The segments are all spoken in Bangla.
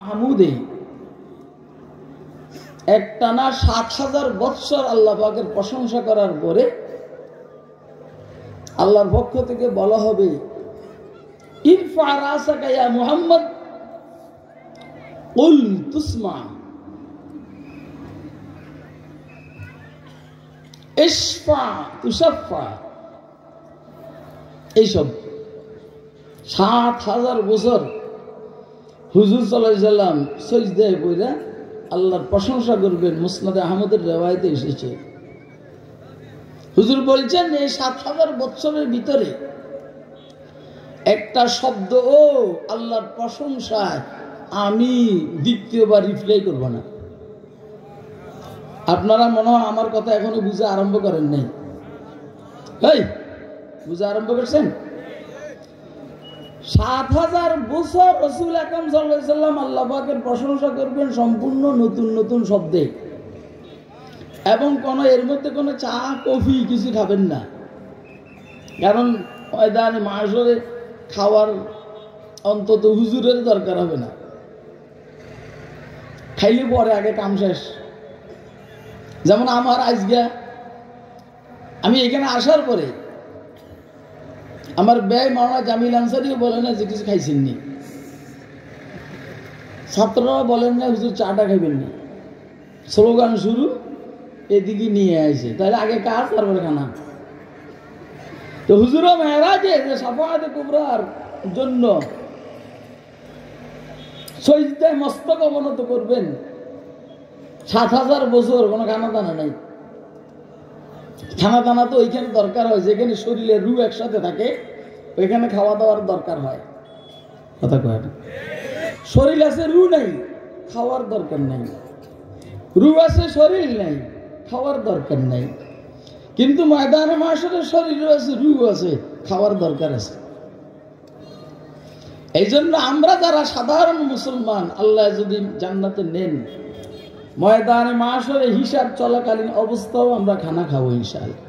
মাহমুদে একটানা ৭,০০০ বৎসর আল্লাহ পাকের প্রশংসা করার পরে আল্লাহর পক্ষ থেকে বলা হবে, ইরফা রাসাকা ইয়া মুহাম্মদ কুল তুসমা ইশফা তুশাফা। এইসব ৭,০০০ বছর হুজুর সাল্লাল্লাহু আলাইহি সাল্লাম সিজদায় পড়ে আল্লাহর প্রশংসা করবেন। মুসনাদে আহমদের রিওয়ায়াতে এসেছে, হুজুর বলছেন এই ৭,০০০ বছরের ভিতরে একটা শব্দ ও আল্লাহর প্রশংসায় আমি দ্বিতীয়বার রিপ্লাই করব না। আপনারা মনে হয় আমার কথা এখনো বুঝা আরম্ভ করেন নাই। এই বুঝা আরম্ভ করছেন? ৭,০০০ বছর রাসূল আকরাম সাল্লাল্লাহু আলাইহি সাল্লাম আল্লাহ পাকের প্রশংসা করবেন সম্পূর্ণ নতুন নতুন শব্দে, এবং এর মধ্যে কোনো চা কফি কিছু খাবেন না। কারণ ময়দানে মাশরে খাওয়ার অন্তত হুজুরের দরকার হবে না, খাইলে পরে আগে কাম শেষ। যেমন আমার আজকে আমি এখানে আসার পরে আমার ব্যয় মাওলানা জামিল আনসারিও বলে না যে কিছু খাইছেননি, ছাত্ররা বলেন না হুজুর চাটা খাইবেন না, স্লোগান শুরু এদিকে নিয়ে আসে, তাহলে আগে কাজ তারপরে খানা। তো হুজুরও মেহরাজে যে শাফাআতে কুবরার জন্য সিজদায় মস্তক অবনত করবেন, ৭,০০০ বছর কোনো খানা দানা নাই। খানা দানা তো ওইখানে দরকার হয় যেখানে শরীরে রু একসাথে থাকে, ওইখানে খাওয়া দাওয়ার দরকার হয়। কথা কয় না? শরীর আছে রু নাই, খাওয়ার দরকার নাই। রু আছে শরীর নাই, খাওয়ার দরকার নাই। কিন্তু ময়দানে মাশরে শরীর আছে, রু আছে, খাওয়ার দরকার আছে। এই জন্য আমরা যারা সাধারণ মুসলমান, আল্লাহ যদি জান্নাতে নেন, ময়দানে মাশরে হিসাব চলাকালীন অবস্থাও আমরা খানা খাবো ইনশাআল্লাহ।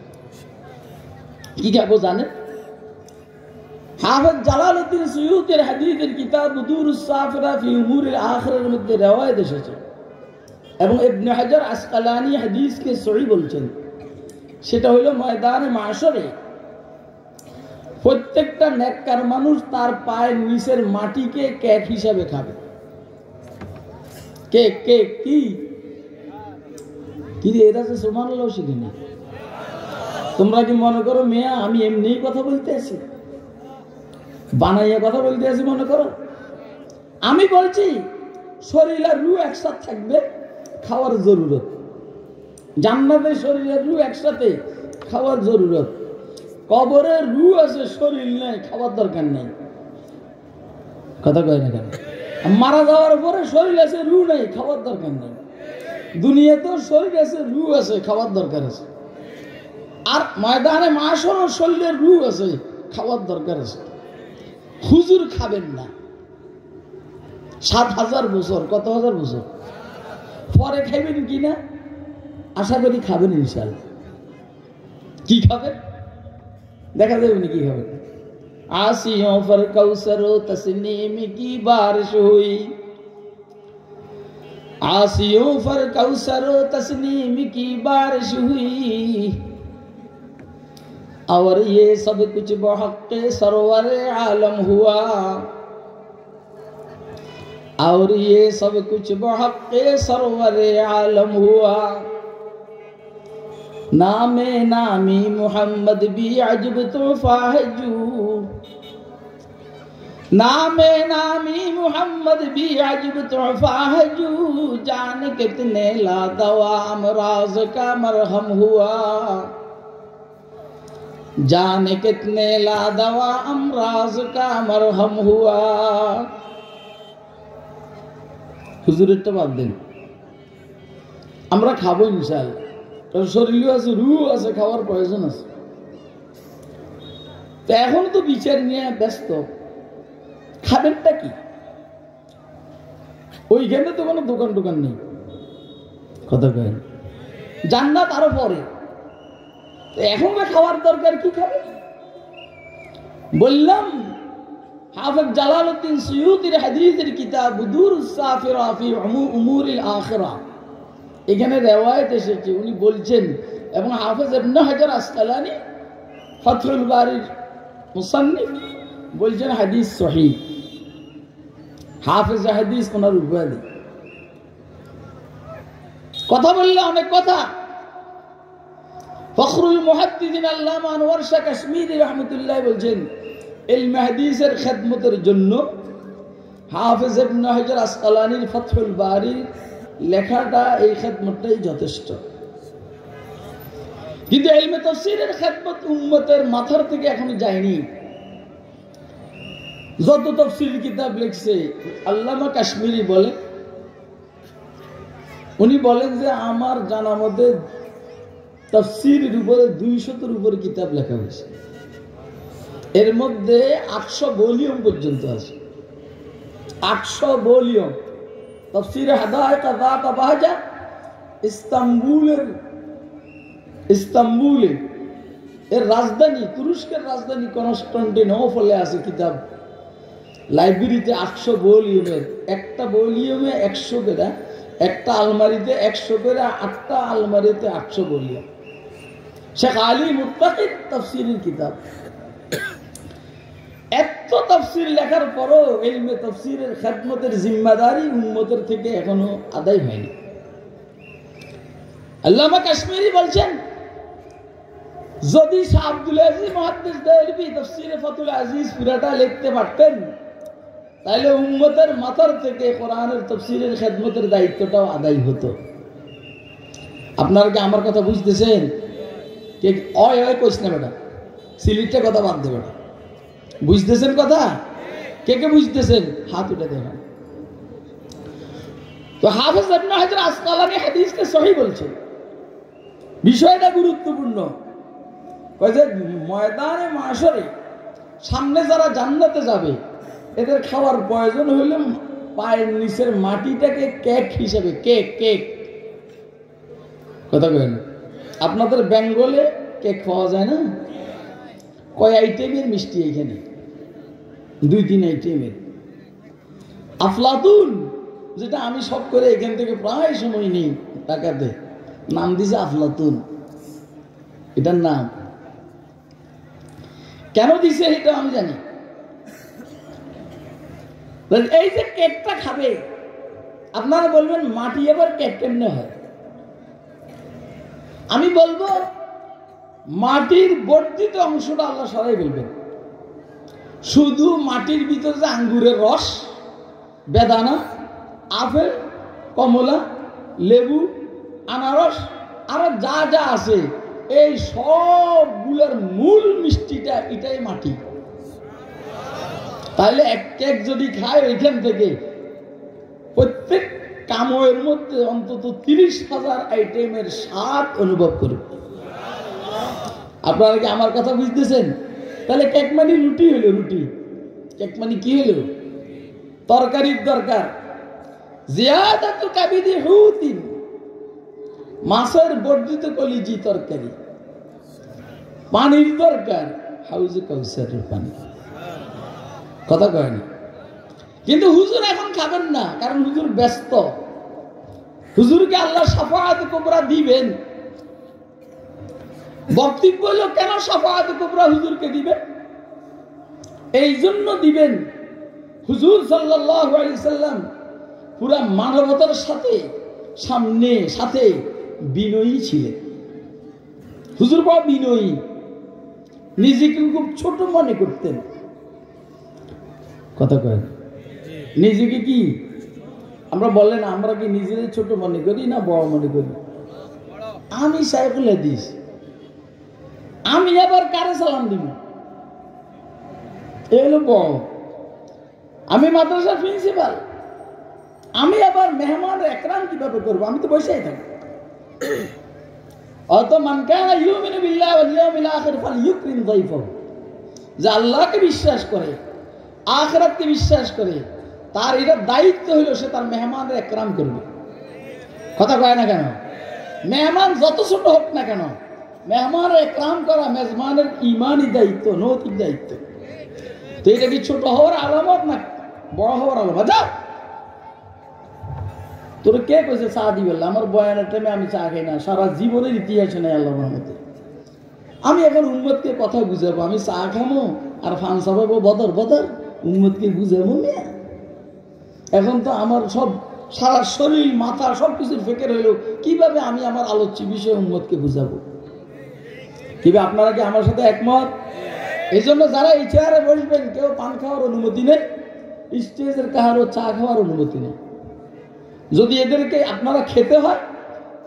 কি খাবো জানেন? হাফেজ জালালউদ্দিন সুয়ুতির হাদিসের কিতাব বুদুরুস সাফিরা ফি উমুরিল আখিরার মধ্যে রিওয়ায়াত এসেছে, এবং ইবনে হাজার আসকালানি হাদিসকে সহিহ বলছেন। সেটা হলো ময়দানে মাশরে প্রত্যেকটা নেককার মানুষ তার পায়ের নিচের মাটিকে কেক হিসাবে খাবে। কেক কেক কি কি এরা যে সুবহানাল্লাহ শিখি না। তোমরা কি মনে করো মেয়া আমি এমনি কথা বলতে আছি, বানাইয়া কথা বলতে আছি মনে করো? আমি বলছি শরীর আর রু একসাথে থাকবে, খাওয়ার জরুরত। জান্নাতে শরীরের রু একসাথে, খাওয়ার জরুরত। কবরের রু আছে শরীর নেই, খাওয়ার দরকার নেই। কথা কয় না কেন? মারা যাওয়ার পরে শরীর আছে রু নেই, খাওয়ার দরকার নেই। দুনিয়াতেও শরীর আছে রু আছে, খাওয়ার দরকার আছে। আর ময়দানে মাশর শরীরের রু আছে, খাওয়ার দরকার আছে। হুজুর খাবেন না ৭,০০০ বছর, কত হাজার বছর পরে খাইবেন কিনা আশা করি খাবেন ইনশাআল্লাহ। কি খাবেন দেখা যাবে না কি খাবেন। आसियों पर कौसर तस्नीम की बारिश हुई, आसियों पर कौसर तस्नीम की बारिश हुई, और ये सब कुछ बहक़्क़े सरवर आलम हुआ, और ये सब कुछ बहक़्क़े सरवर आलम हुआ। नामे नामी मुहम्मद भी अजब तोहफा है जू, नामे नामी मुहम्मद भी अजब तोहफा है जू, जान कितने लादवा अमराज का मरहम हुआ, जान कितने लादवा अमराज का मरहम हुआ। হুজুরের তো বাদ দেন, আমরা খাবো ইনশাআল্লাহ। শরীরও আছে, রু আছে, খাওয়ার প্রয়োজন আছে। তো এখন তো বিচার নিয়ে ব্যস্ত, খাবেনটা কি? ওইখানে তো কোনো দোকান টোকান নেই। কথা কেন? জান্নাত আরো পরে, এখন খাওয়ার দরকার, কি খাবে? বললাম হাফেজ জালালউদ্দিন সুয়ুতির হাদিসের কিতাব বুদুরুস সাফিরা ফি উমুরিল আখিরা, এখানে রিওয়ায়াত এসেছে, উনি বলছেন, এবং হাফেজ ইবনে হাজার আসকালানী ফাথুল বারির মুসান্নিফ বলছেন হাদিস সহিহ। হাফেজ হাদিস ওনার উপাধি। কথা বললে অনেক কথা। ফখরুল মুহাদ্দিসিন আল্লামা আনোয়ার শাহ কাশ্মীরি রাহমাতুল্লাহ বলছেন, ইলমে হাদিসের খেদমতের জন্য হাফেজ ইবনে হাজার আসকালানীর ফাথুল বারির লেখাটা, এই খেদমতটাই যথেষ্ট। কিন্তু ইলমে তাফসীরের খেদমত উম্মতের মাথার থেকে এখনো যায়নি। যত তাফসীর কিতাব লিখছে, আল্লামা কাশ্মীরি বলেন, উনি বলেন যে আমার জানা মতে তাফসীরের উপরে 200-এর উপরে কিতাব লেখা হয়েছে। এর মধ্যে 800 ভলিউম পর্যন্ত আছে। 800 ভলিউম। তাফসীরে হাদায়েক যাত বাহজা ইস্তাম্বুলে এর রাজধানী, তুরস্কের রাজধানী কনস্টান্টিনোপলে আছে কিতাব লাইব্রেরিতে 800 ভলিউমের। একটা ভলিউমে 100 করে, একটা আলমারিতে 100 করে, 8টা আলমারিতে 800 ভলিউম। শেখ আলী মুত্তাকির তাফসীরের কিতাব। এত তাফসীর লেখার পরও ইলমে তাফসীরের খেদমতের জিম্মাদারি উম্মতের থেকে এখনো আদায় হয়নি। আল্লামা কাশ্মীরি বলছেন, যদি শাহ আব্দুল আজিজ মুহাদ্দিস দেহলভী তাফসীরে ফাতুল আজিজ পুরাটা লিখতে পারতেন, তাহলে উম্মতের মাথার থেকে কোরআনের তাফসীরের খেদমতের দায়িত্বটাও আদায় হতো। আপনারা কি আমার কথা বুঝতেছেন? কে অয় অয় কইস না বেটা, সিলিটটা কথা বাদ দে বেটা। বুঝতেছেন কথা? কে কে বুঝতেছেন? হাত উঠে দেখেন। তো হাফেজ ইবনে হাজার আসকালানী হাদিসকে সহিহ বলছেন। বিষয়টা গুরুত্বপূর্ণ। কয় যে ময়দানে মাশরে সামনে যারা জান্নাতে যাবে, এদের খাওয়ার প্রয়োজন হইলে পায়ের নিচের মাটিটাকে কেক হিসেবে, কেক কথা কইন। আপনাদের বেঙ্গলে কেক খাওয়া যায় না? কয় আইটেমের মিষ্টি এখানে? 2-3 আইটেমের। আফলাতুন, যেটা আমি সব করে এখান থেকে প্রায় সময় নেই টাকাতে, নাম দিছে আফলাতুন। এটার নাম কেন দিছে এটা আমি জানি। এই যে কেকটা খাবে, আপনারা বলবেন মাটি আবার কেক কেমনে হয়? আমি বলবো মাটির বর্ধিত অংশটা আল্লাহ সরাই বলবেন। শুধু মাটির ভিতরে যে আঙ্গুরের রস, বেদানা, আপেল, কমলা, লেবু, আনারস আর যা যা আছে, এই সবগুলোর মূল মিষ্টিটা এটাই মাটি। তাহলে এক কেক যদি খায় ওইখান থেকে, প্রত্যেক কাময়ের মধ্যে অন্তত 30,000 আইটেমের স্বাদ অনুভব করবে। আপনারা কি আমার কথা বুঝতেছেন? তাহলে কেক মানে রুটি হলো, রুটি। কেক মানে কি হলো? তরকারির দরকার। জিয়াদাতু কাবিদি হুতিন, মাছের বর্ধিত কলিজি তরকারি। পানির দরকার, হাউজে কাউসারের পানি। কথা কয় না। কিন্তু হুজুর এখন খাবেন না, কারণ হুজুর ব্যস্ত। হুজুরকে আল্লাহ শাফাআত কুবরা দিবেন। বক্তব্য হলো কেন শাফাআত কুবরা হুজুরকে দিবেন? এই জন্য দিবেন, হুজুর সাল্লাল্লাহু আলাইহি সাল্লাম পুরা মানবতার সাথে বিনয়ী ছিলেন। হুজুর বড় বিনয়ী, নিজেকে খুব ছোট মনে করতেন। কথা কয় নিজেকে কি আমরা বললেন, আমরা কি নিজেদের ছোট মনে করি না বড় মনে করি? আমি শাইখুল হাদিস, আমি আবার কারে সালাম দিব? এই হলো বড়। আমি মাদ্রাসার প্রিন্সিপাল, আমি আবার মেহমানের একরাম কিভাবে করবো? আমি তো বসেই থাকি। অত মান কানা ইউমিনু বিল্লাহি ওয়াল ইয়াউমিল আখির ফালইউকরিম যায়ফাহু, যে আল্লাহকে বিশ্বাস করে, আখিরাতকে বিশ্বাস করে, তার এটা দায়িত্ব হলো সে তার মেহমানের একরাম করবে। কথা কয় না কেন? মেহমান যত ছোট হোক না কেন, মেহমানের একরাম করা মেজবানের ইমানি দায়িত্ব, নৈতিক দায়িত্ব। তো এটা কি ছোট হওয়ার আলামত না বড় হওয়ার আলামত? যাও, তোর কে কইছে চা দিবে? আমার বয়ানের টাইমে আমি চা খাই না, সারা জীবনের ইতিহাসে নেই আল্লাহর রহমতে। আমি এখন উম্মতকে কথা বুঝাবো, আমি চা খামো আর ফান সাবাবো বদর বদর, উম্মতকে বুঝাবো মেয়া। এখন তো আমার সব সারা শরীর মাথা সব কিছুর ফেকের হইল, কিভাবে আমি আমার আলোচ্য বিষয়ে উম্মতকে বুঝাবো? কিভাবে? আপনারা কি আমার সাথে একমত? এই জন্য যারা এই চেয়ারে বসবেন, কেউ পান খাওয়ার অনুমতি নেই, স্টেজের কাহারও চা খাওয়ার অনুমতি নেই। যদি এদেরকে আপনারা খেতে হয়,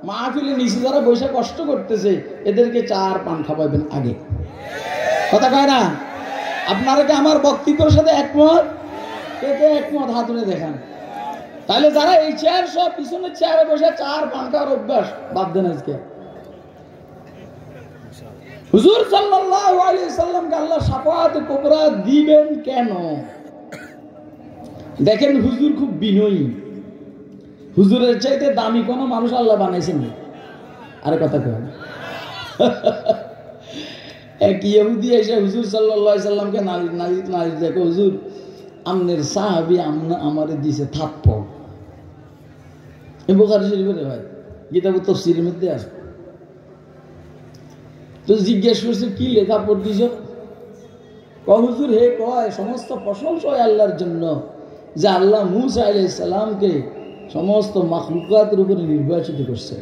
মাহফিলে নিচে যারা বসে কষ্ট করতেছে, এদেরকে চা আর পান খাওয়াবেন আগে। কথা কয় না? আপনারা কি আমার বক্তব্যের সাথে একমত? কে কে একমত হাত তুলে দেখান। তাহলে যারা এই চেয়ার সব পিছনের চেয়ারে বসে চা আর পান খাওয়ার অভ্যাস বাদ দেন আজকে। হুজুর সাল্লাল্লাহু আলাইহি সাল্লামকে আল্লাহ শাফাআত কুবরা দিবেন কেন? দেখেন, হুজুর খুব বিনয়ী। হুজুরের চাইতে দামি কোনো মানুষ আল্লাহ বানাইছেন না। আরে কথা কয় না। এক ইহুদি এসে হুজুর সাল্লাল্লাহু আলাইহি সাল্লামকে নালিশ দেখো, হুজুর আমনের সাহাবী আমারে দিছে থাপ্পড়। এই বুখারী শরীফে ভাই কিতাবুত তাফসীরের মধ্যে আছে। তো জিজ্ঞেস করছে, কি লেখা পড় দিছ? হুজুর হে কয়, সমস্ত প্রশংসা আল্লাহর জন্য যে আল্লাহ মূসা আলাইহিস সালামকে সমস্ত মাখলুকাতের উপরে নির্বাচিত করছে।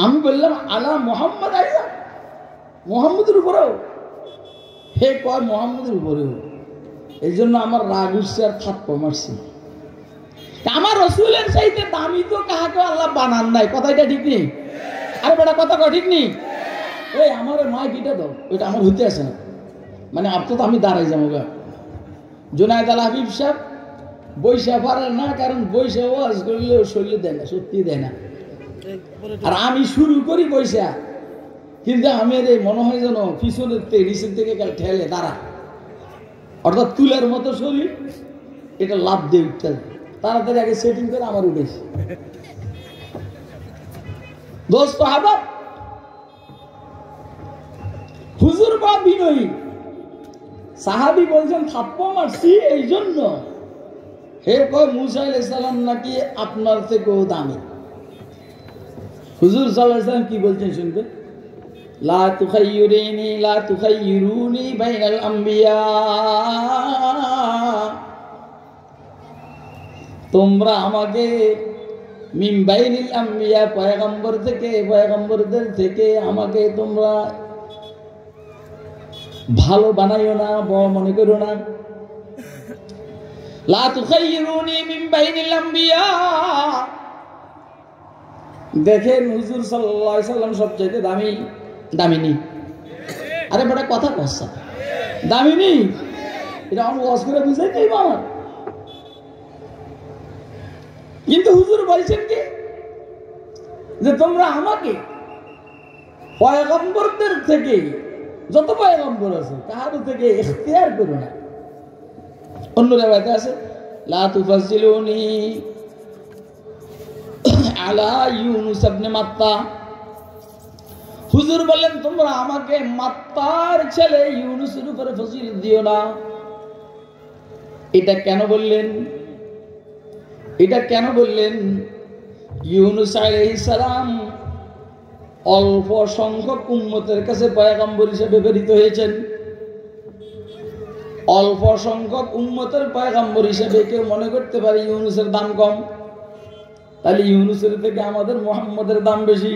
আমি বললাম, আলা মুহাম্মদ আইয়া, মুহাম্মদের উপরেও? হে কয়, মুহাম্মদের উপরেও। এই জন্য আমার রাগ উঠছে আর থাপ্পড় মারছি। আমার রসুলের চাইতে দামি তো কাহাকে আল্লাহ বানান নাই। কথাটা ঠিক নেই? আরে বেটা কথা কয় ঠিক নেই? ওই আমার মায় কিটা দাও, ওইটা আমার হইতে আসে না। মানে আপনার তো আমি দাঁড়াই যাবো গা। জুনায়েদ আল হাবিব সাহেব বৈশা পারে না, কারণ বৈশা ওয়াজ করলেও শরীরে দেয় না, সত্যি দেয় না। আর আমি শুরু করি বৈশা, কিন্তু আমি এই মনে হয় যেন পিছনের নিচের থেকে ঠেলে দাঁড়া, অর্থাৎ তুলের মতো শরীর, এটা লাভ দিয়ে উঠতে তাড়াতাড়ি আগে সেটিং করে আমার উঠেছে। দোস্ত হাবাব, হুজুর বা বিনয়ী সাহাবী বলছেন থাপ্পড় মারছি এই জন্য। হে কয়, মূসা আলাইহিস সালাম নাকি আপনার থেকেও দামি। হুজুর সাল্লাল্লাহু আলাইহি সাল্লাম কি বলছেন শুনবে? লা তুখাইয়িরুনি লা তুখাইয়িরুনি বাইনাল আম্বিয়া, তোমরা আমাকে মিন বাইনিল আম্বিয়া, পয়গম্বরদের থেকে আমাকে তোমরা ভালো বানাইও না, বড় মনে করো না। লা তুখাইয়িরুনি মিন বাইনিল আম্বিয়া। দেখেন, হুজুর সাল্লাল্লাহু আলাইহি সাল্লাম সবচেয়ে দামিনী। আরে বেটা কথা কচ্ছা, দামিনী এটা আমি ওয়াজ করে বুঝাইতেই আমার। কিন্তু হুজুর বলছেন কি, যে তোমরা আমাকে পয়গম্বরদের থেকে, যত পয়গম্বর আছে তাহার থেকে ইখতিয়ার করো না। অন্য রাওয়াতে আছে, লা তুফাজ্জিলুনি আলা ইউনুস ইবনে মাত্তা। হুজুর বলেন, তোমরা আমাকে মাত্তার ছেলে ইউনুসের উপরে ফজিলত দিও না। এটা কেন বললেন? ইউনুস আলাইহিস সালাম অল্প সংখ্যক উম্মতের কাছে পয়গম্বর হিসেবে প্রেরিত হয়েছেন। অল্প সংখ্যক উম্মতের পয়গম্বর হিসেবে কেউ মনে করতে পারে ইউনুসের দাম কম, তাহলে ইউনুসের থেকে আমাদের মুহাম্মদের দাম বেশি।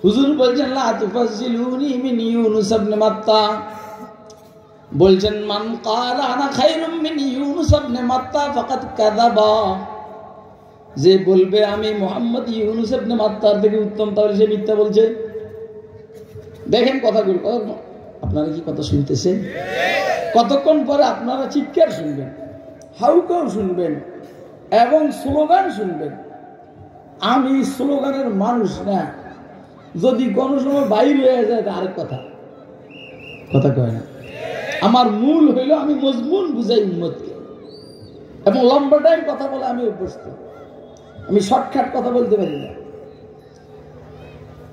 হুজুর বলছেন, লা তুফাজ্জিলুনি মিন ইউনুস ইবনে মাত্তা। বলছেন, মান ক্বালা আনা খায়রুম মিন ইউনুস ইবনে মাত্তা ফাকাদ কাযাবা। যে বলবে আমি মুহাম্মদ ইউনুস ইবনে মাত্তার থেকে উত্তম, তাহলে সে মিথ্যা বলছে। দেখেন কথাগুলো, আপনারা কি কথা শুনতেছেন? কতক্ষণ পরে আপনারা চিৎকার শুনবেন, হাউকাও শুনবেন এবং স্লোগান শুনবেন। আমি স্লোগানের মানুষ না, যদি কোনো সময় বাইরে হয়ে যায় তা আরেক কথা কয় না। আমার মূল হইল আমি মজমুন বুঝাই উম্মতকে, এবং লম্বা টাইম কথা বলে আমি অভ্যস্ত, আমি শর্টকাট কথা বলতে পারি না।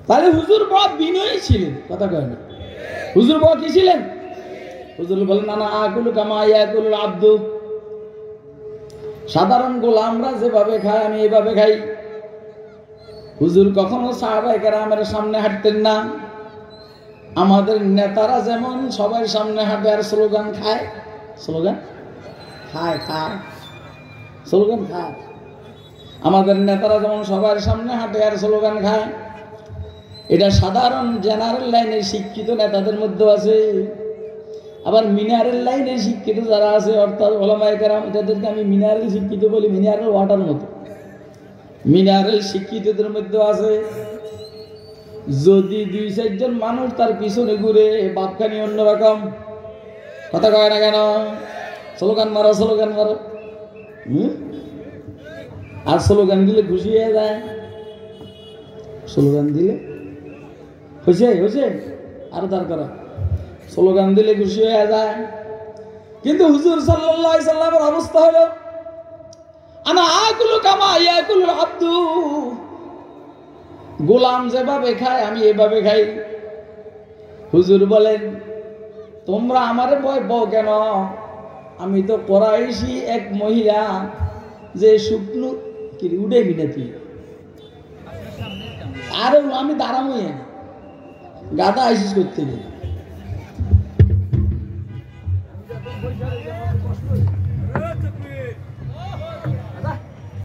তাহলে হুজুর বড় বিনয়ী ছিলেন, কথা কয় না। হুজুর বড় কি ছিলেন? হুজুর বলেন আনা আকুলু কামা ইয়াকুলুল আব্দু, সাধারণ গোলামরা যেভাবে খায় আমি এভাবে খাই। হুজুর কখনো সাহাবায়ে কেরামের সামনে হাঁটতেন না। আমাদের নেতারা যেমন সবার সামনে হাঁটে আর স্লোগান খায়, স্লোগান খায় খায় স্লোগান খায়, আমাদের নেতারা যেমন সবার সামনে হাঁটে আর স্লোগান খায়, এটা সাধারণ জেনারেল লাইনের শিক্ষিত নেতাদের মধ্যে আছে। আবার মিনারেল লাইনের শিক্ষিত যারা আছে অর্থাৎ ওলামায়ে কেরাম, যাদেরকে আমি মিনারেল শিক্ষিত বলি, মিনারেল ওয়াটার মতো, মিনারেল শিক্ষিতদের মধ্যে আছে। যদি 2-4 জন মানুষ তার পিছনে ঘুরে বাপখানি অন্যরকম কথা কয় না কেন, স্লোগান মারো স্লোগান মারো, আর স্লোগান দিলে খুশি হয়ে যায়, স্লোগান দিলে হয়েছে হয়েছে আরো তার করা, স্লোগান দিলে খুশি হয়ে যায়। কিন্তু হুজুর সাল্লাল্লাহু আলাইহি সাল্লামের অবস্থা হলো আনা আকুলু কামা ইয়াকুলুল আব্দু, গোলাম যেভাবে খায় আমি এভাবে খাই। হুজুর বলেন তোমরা আমারে ভয় পাও কেন? আমি তো কোরাইশি এক মহিলা, যে শুকনো কি উঠে বিনাতি, আর আমি দাঁড়ামই গাদা আইসিস করতে গিয়ে